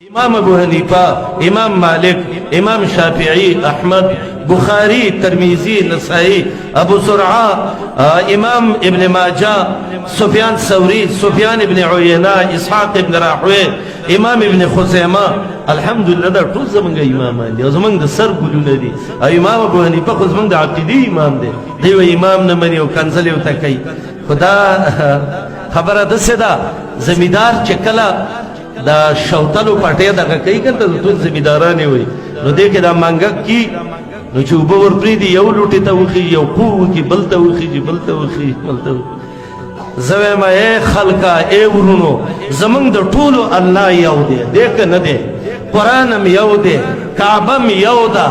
امام ابو حنیفہ، امام مالک، امام شافعی، احمد، بخاری، ترمیزی، نسائی، ابو زرعہ، امام ابن ماجہ، سفیان ثوری، سفیان ابن عیینہ، اسحاق ابن راہوے، امام ابن خزیمہ. الحمدللہ دا ټول زمونږ امامان دي او زمونږ د سر ګلونه دي. او امام ابو حنیفہ خو زمونږ د عقیدې امام دی. دی وایي امام نه مني او کنځل یې ورته کوي. خو دا خبره داسې ده زمیندار چې کله دا شوتلو پټې دغه کوي که ته ټول زمینداران یې وایي نو دې کې دا مانګک کي نو چې اوبه ور پرېږدي یو لوټې ته وخېږي یو پو وکړي بل ته وخېږي بل ته وخېږي بل ته زه وایم ای خلکه ای ورونو زمونږ د ټولو الله یو دی دی که نه دی قرآن هم یو دی کعبه هم یو ده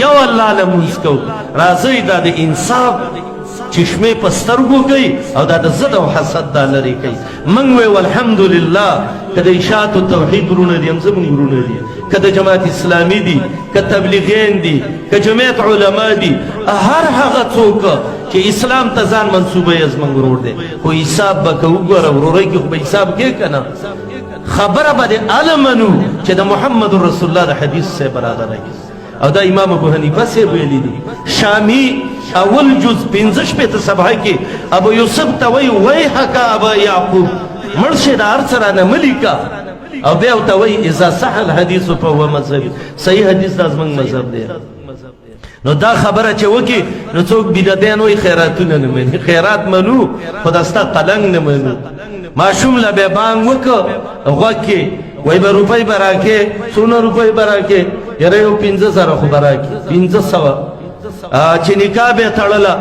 یو الله لمونځ کوو راځئ دا د انصاف چشمه په سترګو کوي او دا د ضد او حسد دا لرې کوي. موږ وایو الحمدلله که د اشاعت توحید ورونه دي هم زموږ ورونه دي، که د جماعت اسلامي دي، که تبلیغین دي، که جمعیت علما دي، هر هغه څوک چې اسلام ته ځان منسوبوي زموږ ورور دی. خو حساب به کوو ګوره وروری کې خو به حساب کوې که نه خبره به دې هله منو چې د محمد رسول الله د حدیث صاحب راغلی او دا امام ابو حنیفہ صاحب ویلی دی. شامی اول جز 15 صفحه کې ابو یوسف ته وایي ویحک ابا یعقوب مړ شې د هر څه رانه مه لیکه او بیا ورته وایي اذا صح الحدیث فهو مذهبي صحیح حدیث دا زموږ مذهب دی. نو دا خبره چې وکړي نو څوک بدعتیان وایي خیراتونه نه مني. خیرات منو خو دا ستا قلنګ نه منو. ماشوم له بیا بانګ وکړه غوږ کې وایي به روپۍ به راکې څونه روپۍ به راکې یاره یو 500 خو به راکې 500 چې نکاح به یې تړله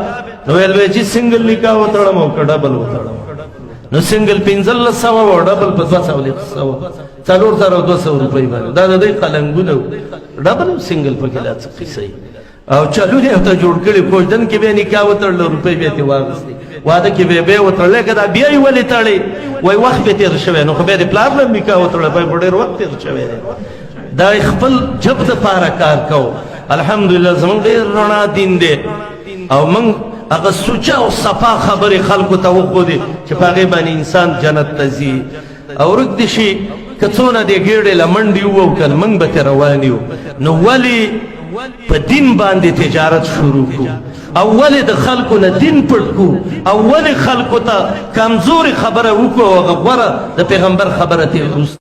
نو ویل به چې سنګل نکاح وتړم او که ډبل وتړم نو سنګل 1500 او ډبل په 200 4200 روپۍ باندې دا د دوی قلنګونه وو. ډبل او سنګل پکې لا څه قیسه او چلونه یې ورته جوړ کړي کوژدن کې به یې نکاح وتړله روپۍ به یې ترې واخیستې واده کې به یې وتړلی که دا بیا یې ولې تړې وایي وخت به تېر شوی نو خو بیا د پلار نه نکاح وتړلی په ډېر وخت تېر شوی دی. دا خپل جب دپاره کار کوو. الحمدلله زمونږ ډېر رڼا دین دی او موږ هغه سوچه او صفا خبرې خلکو ته وښودې چې په هغې باندې انسان جنت ته ځي او ورک دې شي که څونه دې ګېډې له منډې ووو که نه موږ به ترې روان یو نو ولې په دین باندې تجارت شروع کړو او ولې د خلکو نه دین پټ کړو او ولې خلکو ته کمزورې خبره وکړو او هغه غوره د پیغمبر خبره ترې